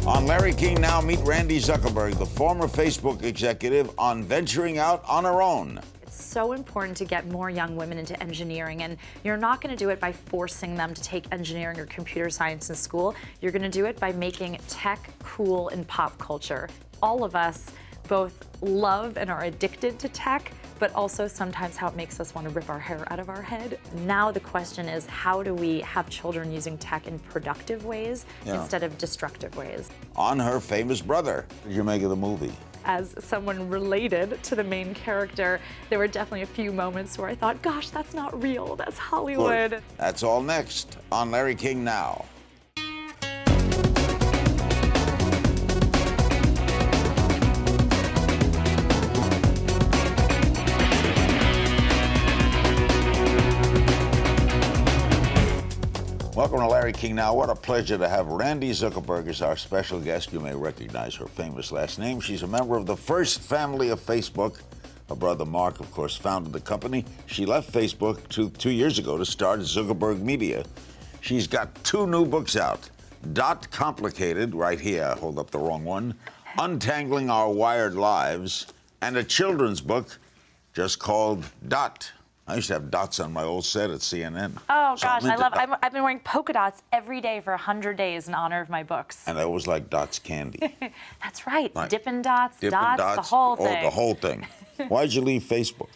On Larry King Now, meet Randi Zuckerberg, the former Facebook executive, on venturing out on her own. It's so important to get more young women into engineering, and you're not going to do it by forcing them to take engineering or computer science in school. You're going to do it by making tech cool in pop culture. All of us both love and are addicted to tech, but also sometimes how it makes us want to rip our hair out of our head. Now the question is, how do we have children using tech in productive ways instead of destructive ways? On her famous brother. What did you make of the movie? As someone related to the main character, there were definitely a few moments where I thought, gosh, that's not real, that's Hollywood. Good. That's all next on Larry King Now. Welcome to Larry King Now. What a pleasure to have Randi Zuckerberg as our special guest. You may recognize her famous last name. She's a member of the first family of Facebook. Her brother Mark, of course, founded the company. She left Facebook two years ago to start Zuckerberg Media. She's got two new books out. Dot Complicated, right here, I hold up the wrong one, Untangling Our Wired Lives, and a children's book just called Dot. I used to have dots on my old set at CNN. Oh, gosh, I've been wearing polka dots every day for 100 days in honor of my books. And I always like Dots candy. That's right. Dippin' Dots, the whole thing. Oh, the whole thing. Why'd you leave Facebook?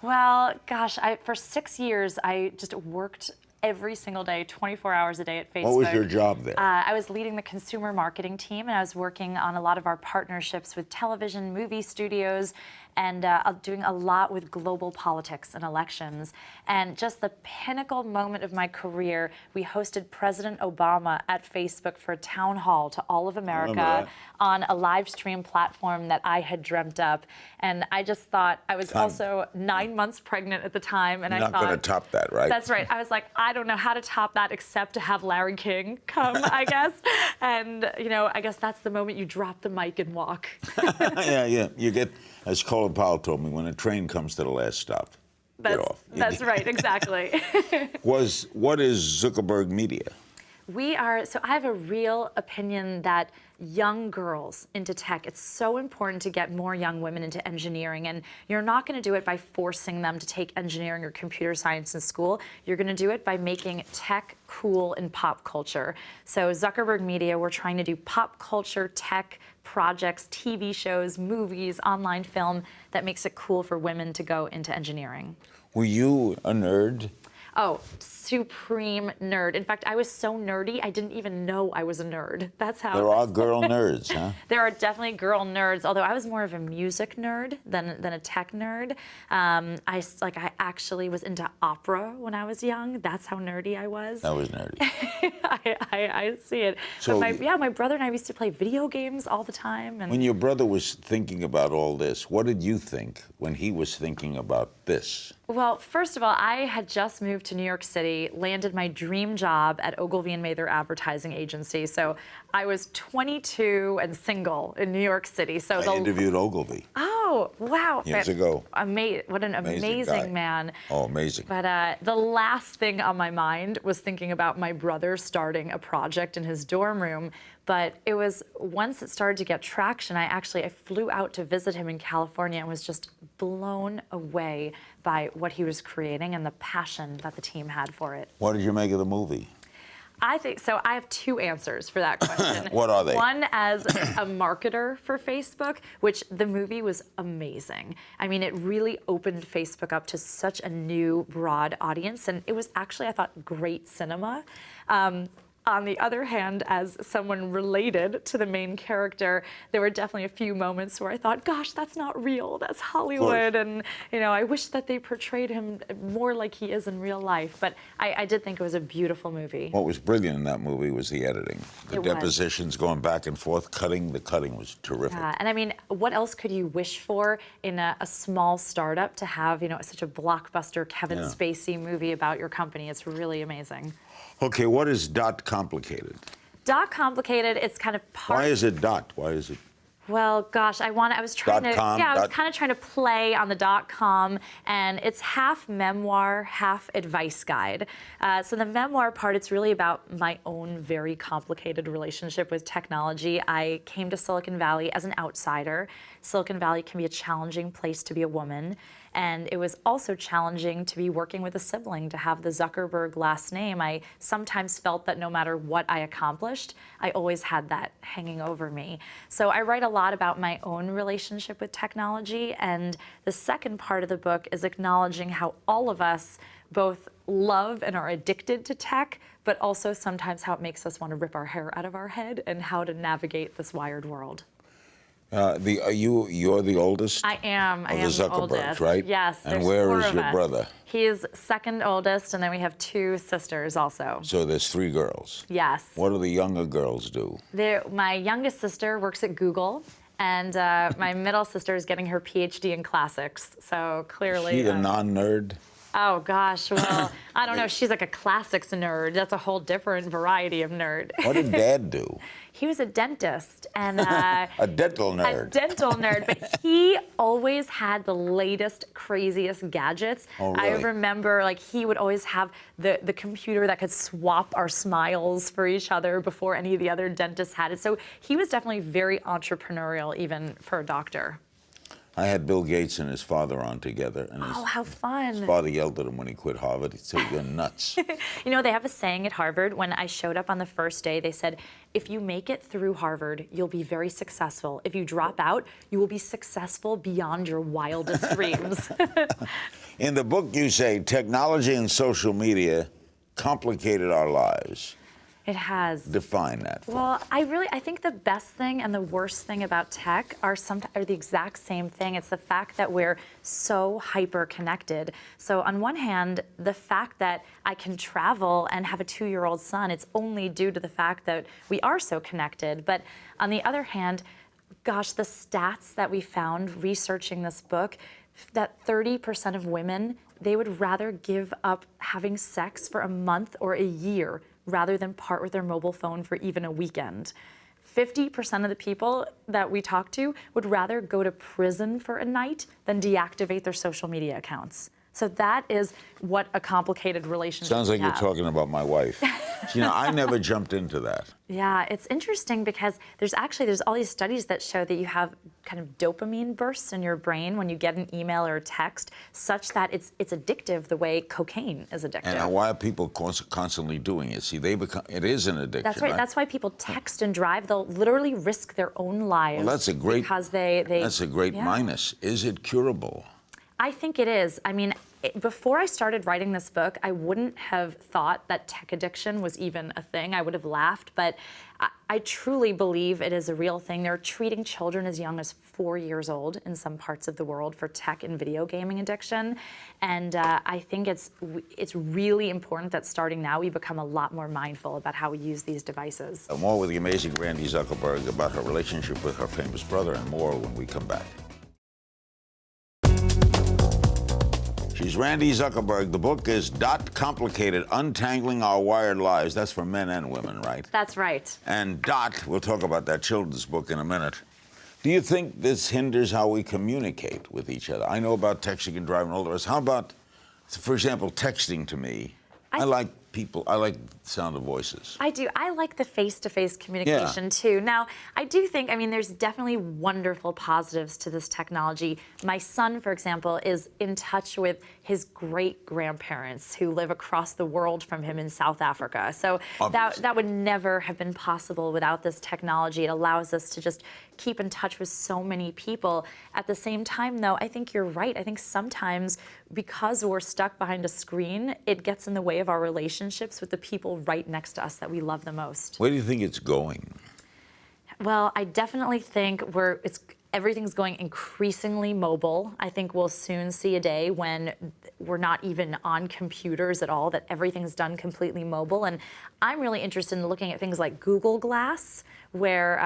Well, gosh, for 6 years, I just worked every single day, 24 hours a day at Facebook. What was your job there? I was leading the consumer marketing team, and I was working on a lot of our partnerships with television, movie studios, and doing a lot with global politics and elections. And just the pinnacle moment of my career, we hosted President Obama at Facebook for a town hall to all of America on a live stream platform that I had dreamt up. And I just thought, I was also 9 months pregnant at the time, and I thought— Not going to top that, right? That's right. I was like, I don't know how to top that except to have Larry King come, I guess. And, you know, I guess that's the moment you drop the mic and walk. Yeah. You get, as Colin Powell told me, when a train comes to the last stop, get off. That's right, exactly. What is Zuckerberg Media? So I have a real opinion that young girls into tech, it's so important to get more young women into engineering, and you're not going to do it by forcing them to take engineering or computer science in school. You're going to do it by making tech cool in pop culture. So Zuckerberg Media, we're trying to do pop culture, tech projects, TV shows, movies, online film that makes it cool for women to go into engineering. Were you a nerd? Oh, supreme nerd. In fact, I was so nerdy, I didn't even know I was a nerd. That's how— There are girl nerds, huh? There are definitely girl nerds, although I was more of a music nerd than a tech nerd. I actually was into opera when I was young. That's how nerdy I was. That was nerdy. I see it. So but my brother and I used to play video games all the time. And when your brother was thinking about all this, what did you think when he was thinking about this? Well, first of all, I had just moved to New York City, landed my dream job at Ogilvy and Mather Advertising Agency. So I was 22 and single in New York City. So I interviewed Ogilvy. Oh, wow. Years ago. What an amazing man. Oh, amazing. But the last thing on my mind was thinking about my brother starting a project in his dorm room. But it was, once it started to get traction, I flew out to visit him in California and was just blown away by what he was creating and the passion that the team had for it. What did you make of the movie? I have two answers for that question. What are they? One, as a marketer for Facebook, which the movie was amazing. I mean, it really opened Facebook up to such a new, broad audience, and it was actually, I thought, great cinema. On the other hand, as someone related to the main character, there were definitely a few moments where I thought, gosh, that's not real, that's Hollywood. And, you know, I wish that they portrayed him more like he is in real life. But I did think it was a beautiful movie. What was brilliant in that movie was the editing. The depositions going back and forth, the cutting was terrific. Yeah, and I mean, what else could you wish for in a small startup to have, you know, such a blockbuster Kevin Spacey movie about your company? It's really amazing. Okay, what is Dot Complicated? Dot Complicated, it's kind of part— Why is it Dot? Why is it? Well, gosh, I was trying to, .com, yeah, I was kind of trying to play on the .com, and it's half memoir, half advice guide. So the memoir part, it's really about my own very complicated relationship with technology. I came to Silicon Valley as an outsider. Silicon Valley can be a challenging place to be a woman. And it was also challenging to be working with a sibling, to have the Zuckerberg last name. I sometimes felt that no matter what I accomplished, I always had that hanging over me. So I write a lot about my own relationship with technology. And the second part of the book is acknowledging how all of us both love and are addicted to tech, but also sometimes how it makes us want to rip our hair out of our head and how to navigate this wired world. You're the oldest? I am. I am the Zuckerbergs, oldest. right? Yes. And where four is of your us. brother? He is second oldest, and then we have two sisters also. So there's 3 girls. Yes. What do the younger girls do? My youngest sister works at Google, and my middle sister is getting her PhD in classics. So clearly. Is she the non-nerd? Oh gosh, well, I don't know. She's like a classics nerd. That's a whole different variety of nerd. What did Dad do? He was a dentist and a dental nerd. A dental nerd, but he always had the latest, craziest gadgets. Oh, really? I remember, like, he would always have the computer that could swap our smiles for each other before any of the other dentists had it. So he was definitely very entrepreneurial, even for a doctor. I had Bill Gates and his father on together, and Oh, how fun. his father yelled at him when he quit Harvard. He said, "You're nuts." You know, they have a saying at Harvard. When I showed up on the first day, they said, if you make it through Harvard, you'll be very successful. If you drop out, you will be successful beyond your wildest dreams. In the book, you say technology and social media complicated our lives. It has. Define that. Well, I think the best thing and the worst thing about tech are the exact same thing. It's the fact that we're so hyper-connected. So on one hand, the fact that I can travel and have a 2-year-old son, it's only due to the fact that we are so connected. But on the other hand, gosh, the stats that we found researching this book, that 30% of women, they would rather give up having sex for a month or a year rather than part with their mobile phone for even a weekend. 50% of the people that we talk to would rather go to prison for a night than deactivate their social media accounts. So that is what a complicated relationship Sounds like we you're have. talking about my wife. You know, I never jumped into that. Yeah, it's interesting because there's all these studies that show that you have kind of dopamine bursts in your brain when you get an email or a text, such that it's addictive the way cocaine is addictive. And why are people constantly doing it? See, it is an addiction. That's right. That's why people text and drive. They'll literally risk their own lives. Well, that's a great. Because that's a great minus. Is it curable? I think it is. I mean, before I started writing this book, I wouldn't have thought that tech addiction was even a thing. I would have laughed, but I truly believe it is a real thing. They're treating children as young as 4 years old in some parts of the world for tech and video gaming addiction. And I think it's really important that starting now we become a lot more mindful about how we use these devices. More with the amazing Randi Zuckerberg about her relationship with her famous brother and more when we come back. She's Randi Zuckerberg. The book is Complicated, Untangling Our Wired Lives. That's for men and women, right? That's right. And we'll talk about that children's book in a minute. Do you think this hinders how we communicate with each other? I know about texting and driving, all the rest. How about, for example, texting to me? I like the sound of voices. I do. I like the face-to-face communication too. Now, I do think, there's definitely wonderful positives to this technology. My son, for example, is in touch with his great-grandparents who live across the world from him in South Africa. So that would never have been possible without this technology. It allows us to just keep in touch with so many people. At the same time, though, I think you're right. I think sometimes because we're stuck behind a screen, it gets in the way of our relationships with the people right next to us that we love the most. Where do you think it's going? Well, I definitely think Everything's going increasingly mobile. I think we'll soon see a day when we're not even on computers at all, that everything's done completely mobile. And I'm really interested in looking at things like Google Glass, where,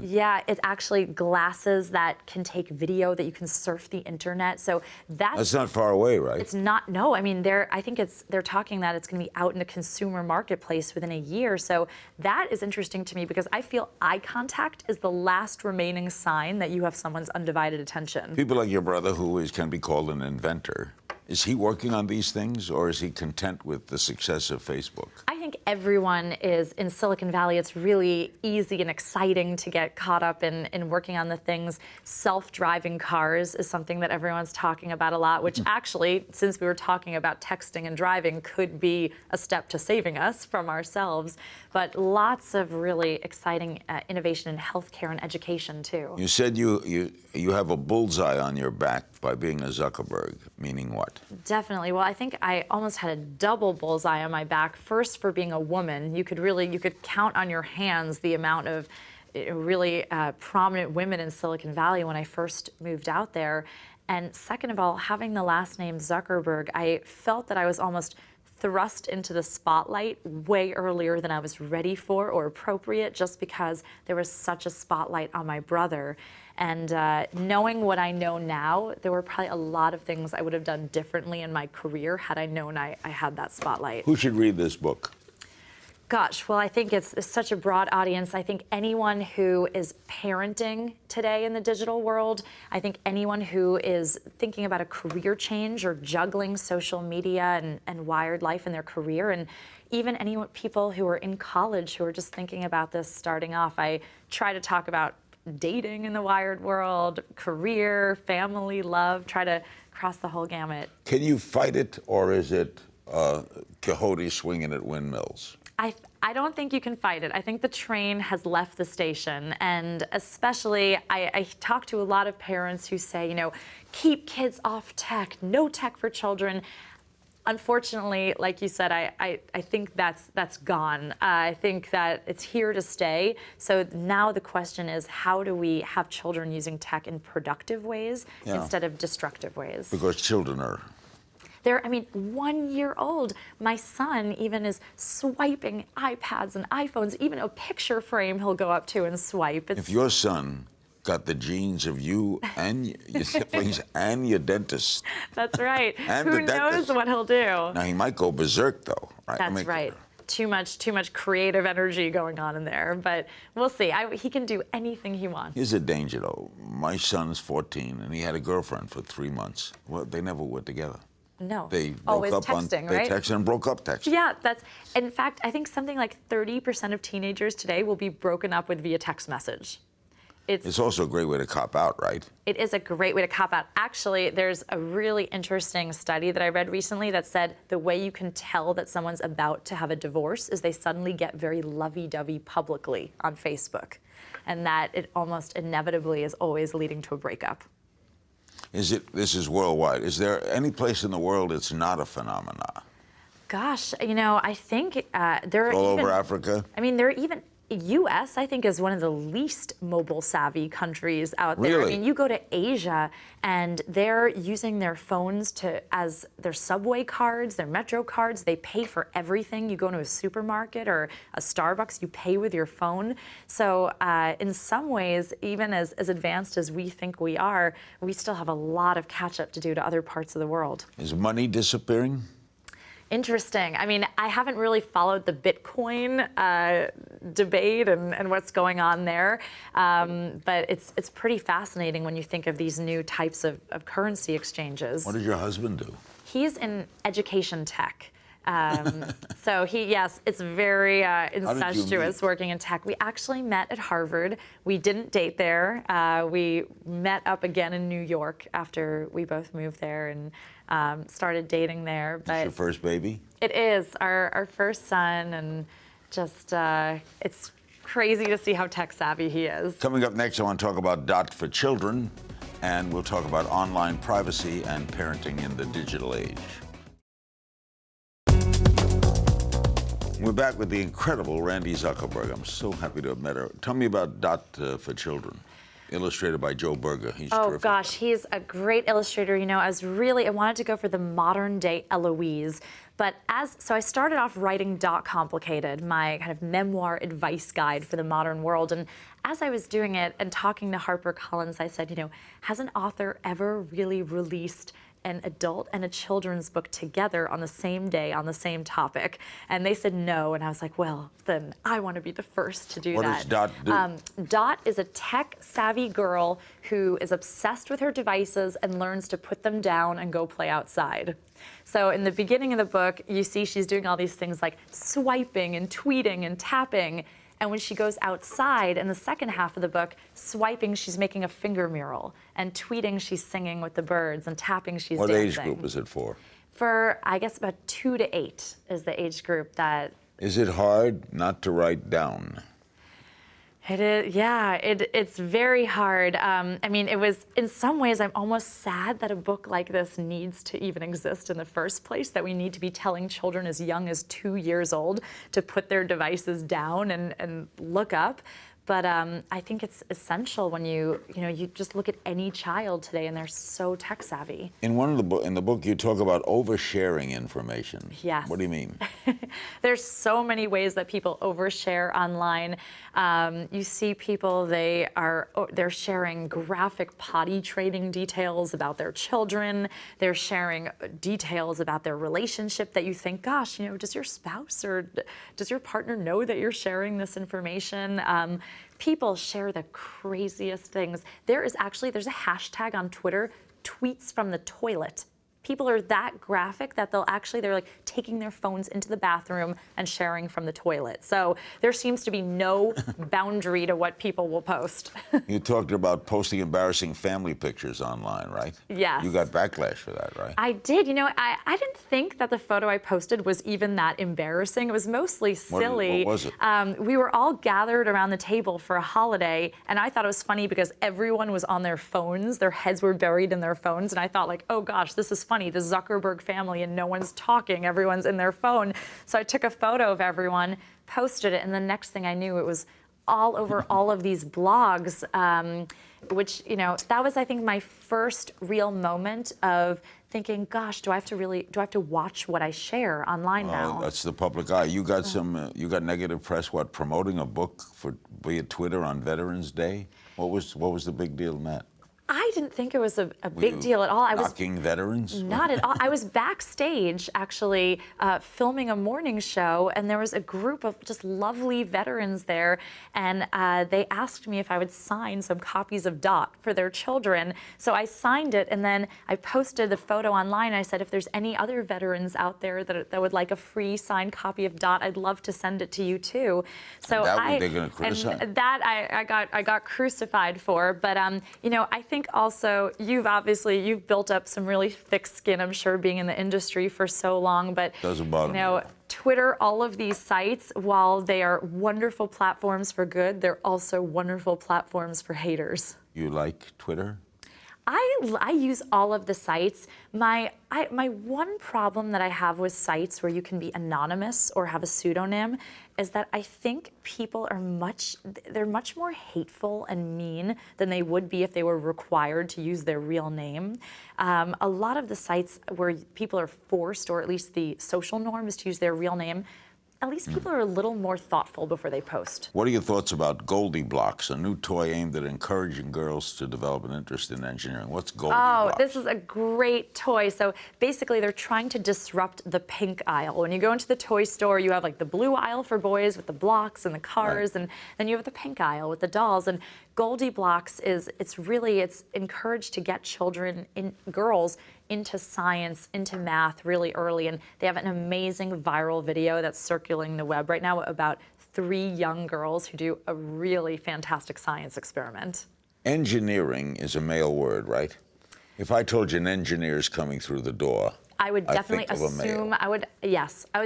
yeah, it actually glasses that can take video, that you can surf the internet. So that's not far away, right? It's not, no. I mean, I think they're talking that it's going to be out in the consumer marketplace within a year. So that is interesting to me, because I feel eye contact is the last remaining sign that you have someone's undivided attention. People like your brother, who can be called an inventor, is he working on these things, or is he content with the success of Facebook? I think everyone is in Silicon Valley. It's really easy and exciting to get caught up in working on the things. Self-driving cars is something that everyone's talking about a lot, which actually, since we were talking about texting and driving, could be a step to saving us from ourselves. But lots of really exciting innovation in healthcare and education, too. You said you have a bullseye on your back by being a Zuckerberg, meaning what? Definitely. Well, I think I almost had a double bullseye on my back. First, for being a woman, you could count on your hands the amount of really prominent women in Silicon Valley when I first moved out there. And second of all, having the last name Zuckerberg, I felt that I was almost thrust into the spotlight way earlier than I was ready for or appropriate, just because there was such a spotlight on my brother. And knowing what I know now, there were probably a lot of things I would have done differently in my career had I known I had that spotlight. Who should read this book? Gosh, well, I think it's such a broad audience. I think anyone who is parenting today in the digital world, I think anyone who is thinking about a career change or juggling social media and wired life in their career, and even people who are in college who are just thinking about this starting off. I try to talk about dating in the wired world, career, family, love, try to cross the whole gamut. Can you fight it, or is it Quixote swinging at windmills? I don't think you can fight it. I think the train has left the station, and especially I talk to a lot of parents who say, keep kids off tech, no tech for children. Unfortunately, like you said, I think that's gone. I think that it's here to stay. So now the question is, how do we have children using tech in productive ways instead of destructive ways? Because children are... They're, 1 year old. My son even is swiping iPads and iPhones. Even a picture frame he'll go up to and swipe. If your son got the genes of you and your siblings and your dentist. That's right. And Who knows what he'll do? Now, he might go berserk, though. Right? That's right. Too much creative energy going on in there. But we'll see. He can do anything he wants. Here's a danger, though. My son's 14, and he had a girlfriend for 3 months. Well, they never were together. No. They broke always up texting, They right? texted and broke up texting. Yeah, in fact, I think something like 30% of teenagers today will be broken up with via text message. It's also a great way to cop out, right? It is a great way to cop out. Actually, there's a really interesting study that I read recently that said the way you can tell that someone's about to have a divorce is they suddenly get very lovey-dovey publicly on Facebook, and that it almost inevitably is always leading to a breakup. This is worldwide. Is there any place in the world it's not a phenomenon? Gosh, I think there are all over Africa? There are even... U.S., I think, is one of the least mobile-savvy countries out there. Really? You go to Asia, and they're using their phones as their subway cards, their metro cards. They pay for everything. You go to a supermarket or a Starbucks, you pay with your phone. So in some ways, even as advanced as we think we are, we still have a lot of catch-up to do to other parts of the world. Is money disappearing? Interesting. I haven't really followed the Bitcoin debate and what's going on there, but it's pretty fascinating when you think of these new types of currency exchanges. What does your husband do? He's in education tech. So it's very incestuous working in tech. We actually met at Harvard. We didn't date there. We met up again in New York after we both moved there and started dating there. But it's your first baby? It is our first son, and just it's crazy to see how tech savvy he is. Coming up next, I want to talk about Dot for Children, and we'll talk about online privacy and parenting in the digital age. We're back with the incredible Randi Zuckerberg. I'm so happy to have met her. Tell me about Dot for Children. illustrated by Joe Berger. He's Oh terrific. gosh, he's a great illustrator. You know, I wanted to go for the modern day Eloise, but so I started off writing Dot Complicated, my kind of memoir advice guide for the modern world. And as I was doing it and talking to HarperCollins, I said, you know, has an author ever really released an adult and a children's book together on the same day on the same topic? And they said no, and I was like, well, then I want to be the first to do What that. does Dot do? Dot is a tech-savvy girl who is obsessed with her devices and learns to put them down and go play outside. So in the beginning of the book, you see she's doing all these things like swiping and tweeting and tapping. And when she goes outside in the second half of the book, swiping, she's making a finger mural. And tweeting, she's singing with the birds. And tapping, she's dancing. What age group is it for? For, I guess, about 2 to 8 is the age group that... Is it hard not to write down? It is, yeah, it's very hard. I mean, it was, in some ways, I'm almost sad that a book like this needs to even exist in the first place, that we need to be telling children as young as 2 years old to put their devices down and look up. But I think it's essential when you just look at any child today, and they're so tech savvy. In the book, you talk about oversharing information. Yes. What do you mean? There's so many ways that people overshare online. You see people, they're sharing graphic potty training details about their children. They're sharing details about their relationship that you think, gosh, you know, does your spouse or does your partner know that you're sharing this information? People share the craziest things. There's a hashtag on Twitter, tweets from the toilet. People are that graphic that they're like taking their phones into the bathroom and sharing from the toilet. So there seems to be no boundary to what people will post. You talked about posting embarrassing family pictures online, right? Yes. You got backlash for that, right? I did. You know, I didn't think that the photo I posted was even that embarrassing. It was mostly silly. What was it? We were all gathered around the table for a holiday, and I thought it was funny because everyone was on their phones. Their heads were buried in their phones, and I thought, like, oh gosh, this is funny. The Zuckerberg family, and no one's talking. Everyone's in their phone. So I took a photo of everyone, posted it, and the next thing I knew, it was all over all of these blogs, which, you know, that was, I think, my first real moment of thinking, gosh, do I have to watch what I share online now? That's the public eye. You got you got negative press, promoting a book via Twitter on Veterans Day? What was the big deal in that? I didn't think it was a big deal at all. I was knocking veterans? Not at all. I was backstage, actually, filming a morning show, and there was a group of just lovely veterans there, and they asked me if I would sign some copies of Dot for their children. So I signed it, and then I posted the photo online. I said, if there's any other veterans out there that would like a free signed copy of Dot, I'd love to send it to you too. So they're going to criticize. And that I got crucified for. But you know, I think also you've built up some really thick skin, I'm sure, being in the industry for so long. But doesn't bother me. Twitter, all of these sites, while they are wonderful platforms for good, they're also wonderful platforms for haters. You like Twitter? I use all of the sites. My one problem that I have with sites where you can be anonymous or have a pseudonym is that I think people are much more hateful and mean than they would be if they were required to use their real name. A lot of the sites where people are forced, or at least the social norm is to use their real name, at least people are a little more thoughtful before they post. What are your thoughts about Goldie Blocks, a new toy aimed at encouraging girls to develop an interest in engineering? What's Goldie Blocks? Oh, this is a great toy. So basically, they're trying to disrupt the pink aisle. When you go into the toy store, you have like the blue aisle for boys with the blocks and the cars, right, and then you have the pink aisle with the dolls. And Goldie Blocks it's encouraged to get girls into science, into math really early. And they have an amazing viral video that's circulating the web right now about 3 young girls who do a really fantastic science experiment. Engineering is a male word, right? If I told you an engineer is coming through the door, I would definitely assume, I would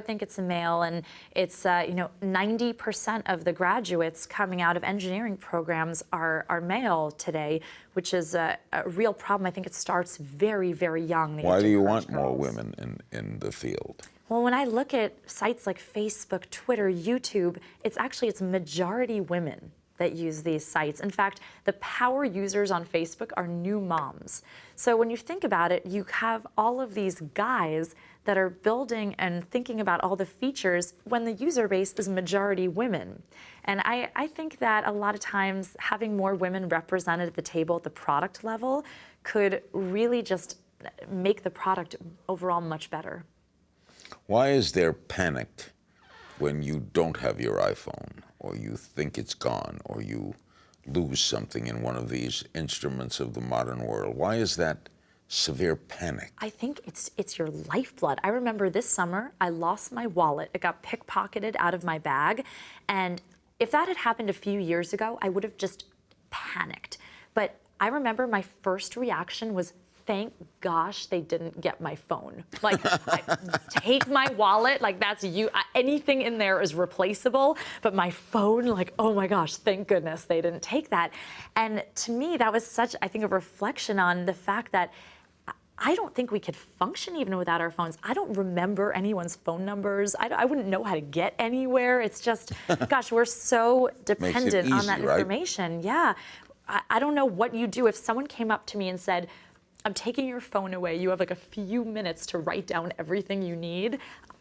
think it's a male, and it's, 90% of the graduates coming out of engineering programs are male today, which is a real problem. I think it starts very, very young. Why do you want more women in the field? Well, when I look at sites like Facebook, Twitter, YouTube, it's majority women. that use these sites. In fact, the power users on Facebook are new moms. So when you think about it, you have all of these guys that are building and thinking about all the features when the user base is majority women. And I think that a lot of times having more women represented at the table at the product level could really just make the product overall much better. Why is there panic when you don't have your iPhone, or you think it's gone, or you lose something in one of these instruments of the modern world? Why is that severe panic? I think it's your lifeblood. I remember this summer, I lost my wallet. It got pickpocketed out of my bag. And if that had happened a few years ago, I would have just panicked. But I remember my first reaction was, thank gosh they didn't get my phone. Like, take my wallet, like that's you. Anything in there is replaceable, but my phone, like, oh my gosh, thank goodness they didn't take that. And to me, that was such, I think, a reflection on the fact that I don't think we could function even without our phones. I don't remember anyone's phone numbers. I wouldn't know how to get anywhere. It's just, gosh, we're so dependent on that information. Right? Yeah. I don't know what you do if someone came up to me and said, I'm taking your phone away. You have like a few minutes to write down everything you need.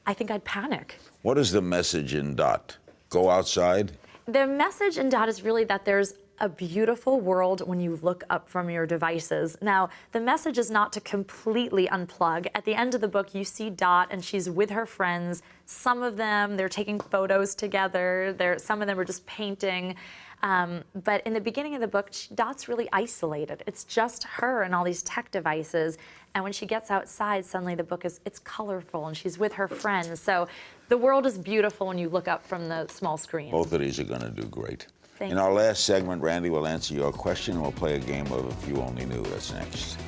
I think I'd panic. What is the message in DOT? Go outside? The message in DOT is really that there's a beautiful world when you look up from your devices. Now, the message is not to completely unplug. At the end of the book, you see Dot, and she's with her friends. Some of them, they're taking photos together. Some of them are just painting. But in the beginning of the book, Dot's really isolated. It's just her and all these tech devices. And when she gets outside, suddenly the book it's colorful, and she's with her friends. So the world is beautiful when you look up from the small screen. Both of these are going to do great. Thank In our last segment, Randi will answer your question, and we'll play a game of If You Only Knew. That's next.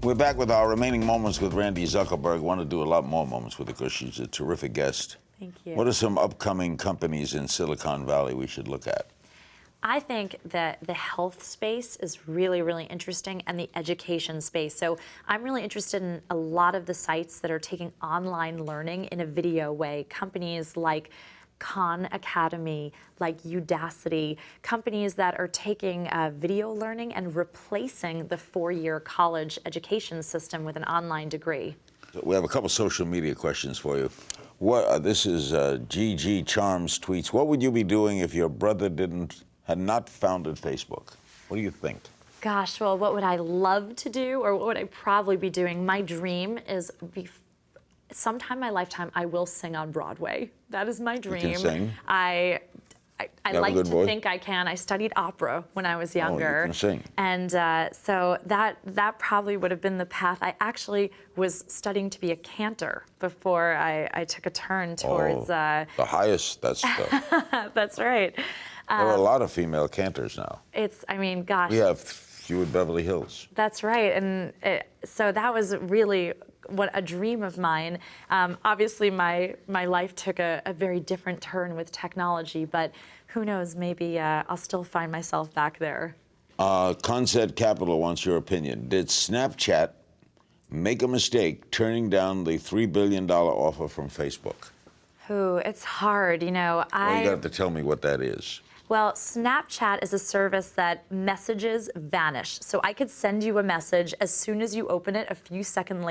We're back with our remaining moments with Randi Zuckerberg. Want to do a lot more moments with her because she's a terrific guest. Thank you. What are some upcoming companies in Silicon Valley we should look at? I think that the health space is really, really interesting, and the education space. So I'm really interested in a lot of the sites that are taking online learning in a video way. Companies like Khan Academy, like Udacity, companies that are taking video learning and replacing the four-year college education system with an online degree. We have a couple social media questions for you. This is GG Charms tweets. What would you be doing if your brother had not founded Facebook? What do you think? Gosh, well, what would I love to do, or what would I probably be doing? My dream is sometime in my lifetime, I will sing on Broadway. That is my dream. You can sing? I like to think I can. I studied opera when I was younger. Oh, you can sing. And so that probably would have been the path. I actually was studying to be a cantor before I took a turn towards... the highest, that's That's right. There are a lot of female cantors now. I mean, gosh. We have few in Beverly Hills. That's right. And so that was really a dream of mine. Obviously, my life took a very different turn with technology, but who knows, maybe I'll still find myself back there. Concept Capital wants your opinion. Did Snapchat make a mistake turning down the $3 billion offer from Facebook? It's hard, you know. Well, you have to tell me what that is. Well, Snapchat is a service that messages vanish. So I could send you a message. As soon as you open it, a few seconds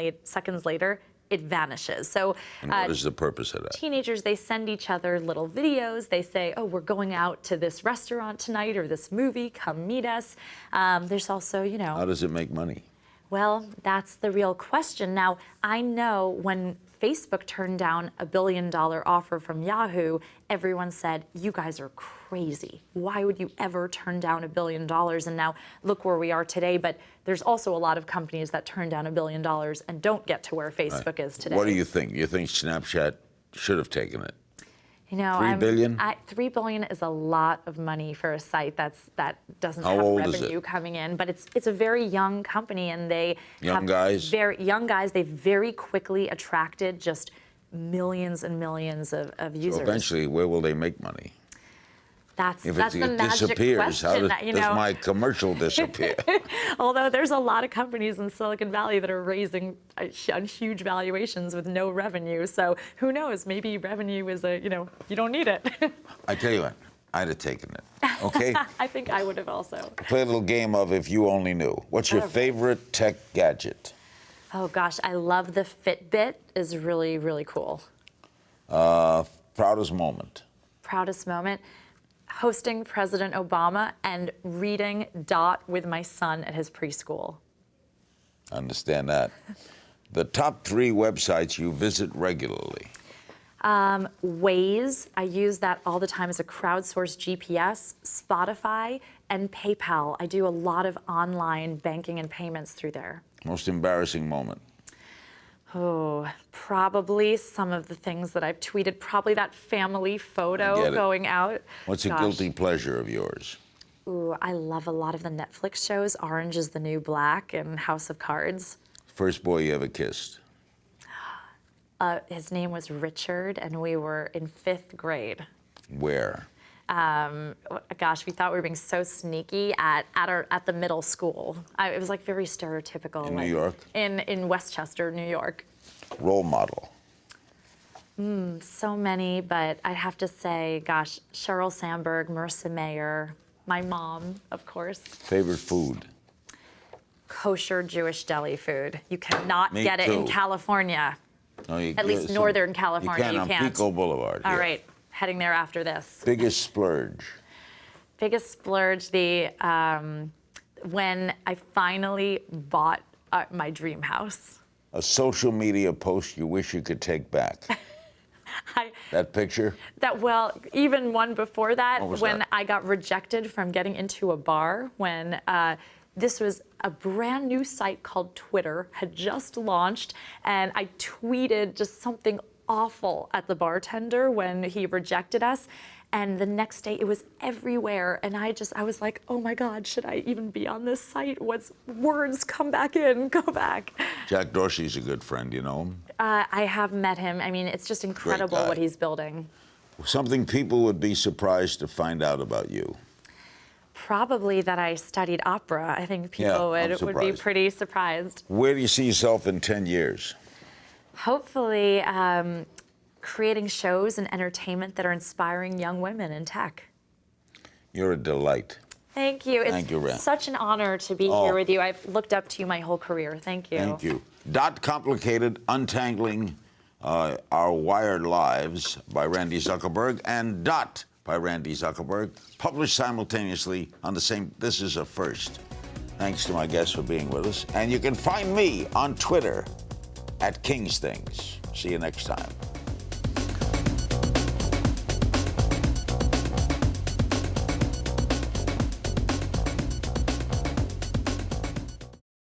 later, it vanishes. So and what is the purpose of that? Teenagers, they send each other little videos. They say, oh, we're going out to this restaurant tonight or this movie. Come meet us. There's also, you know. How does it make money? Well, that's the real question. Now, I know when Facebook turned down a $1 billion offer from Yahoo, everyone said, you guys are crazy. Why would you ever turn down $1 billion? And now look where we are today. But there's also a lot of companies that turn down $1 billion and don't get to where Facebook is today. What do you think? You think Snapchat should have taken it? You know, $3 billion? $3 billion is a lot of money for a site that doesn't have revenue coming in. But it's a very young company, and they young guys. Very young guys. They've very quickly attracted just millions and millions of users. So eventually, where will they make money? That's If the it magic disappears, how question. does my commercial disappear? Although there's a lot of companies in Silicon Valley that are raising huge valuations with no revenue. So who knows? Maybe revenue is you don't need it. I tell you what, I'd have taken it. Okay? I think I would have also. Play a little game of If You Only Knew. What's your favorite tech gadget? Oh gosh, I love the Fitbit. Is really, really cool. Proudest moment? Proudest moment? Hosting President Obama and reading Dot with my son at his preschool. Understand that. The top 3 websites you visit regularly? Waze, I use that all the time as a crowdsourced GPS, Spotify, and PayPal. I do a lot of online banking and payments through there. Most embarrassing moment? Oh, probably some of the things that I've tweeted. Probably that family photo going out. What's a guilty pleasure of yours? Ooh, I love a lot of the Netflix shows. Orange is the New Black and House of Cards. First boy you ever kissed? His name was Richard, and we were in 5th grade. Where? Gosh, we thought we were being so sneaky at the middle school. It was like very stereotypical. In New York? In Westchester, New York. Role model? So many, but I'd have to say, gosh, Sheryl Sandberg, Marissa Mayer, my mom, of course. Favorite food? Kosher Jewish deli food. You cannot Me get it in too. California. No, At least Northern California, you can't. On Pico Boulevard. All here. right, heading there after this. Biggest splurge? Biggest splurge, when I finally bought my dream house. A social media post you wish you could take back? That picture? Even one before that, when that? I got rejected from getting into a bar, when this was a brand new site called Twitter, had just launched, and I tweeted just something awful at the bartender when he rejected us. And the next day it was everywhere. And I was like, oh my God, should I even be on this site? What's words? Come back in, go back. Jack Dorsey's a good friend, you know him? I have met him. I mean, it's just incredible what he's building. Something people would be surprised to find out about you. Probably that I studied opera. I think people would be pretty surprised. Where do you see yourself in 10 years? Hopefully, creating shows and entertainment that are inspiring young women in tech. You're a delight. Thank you. Thank you, Rand. It's such an honor to be here with you. I've looked up to you my whole career. Thank you. Thank you. Dot Complicated, Untangling Our Wired Lives by Randi Zuckerberg, and Dot by Randi Zuckerberg, published simultaneously on the same. This is a first. Thanks to my guests for being with us. And you can find me on Twitter @KingsThings. See you next time.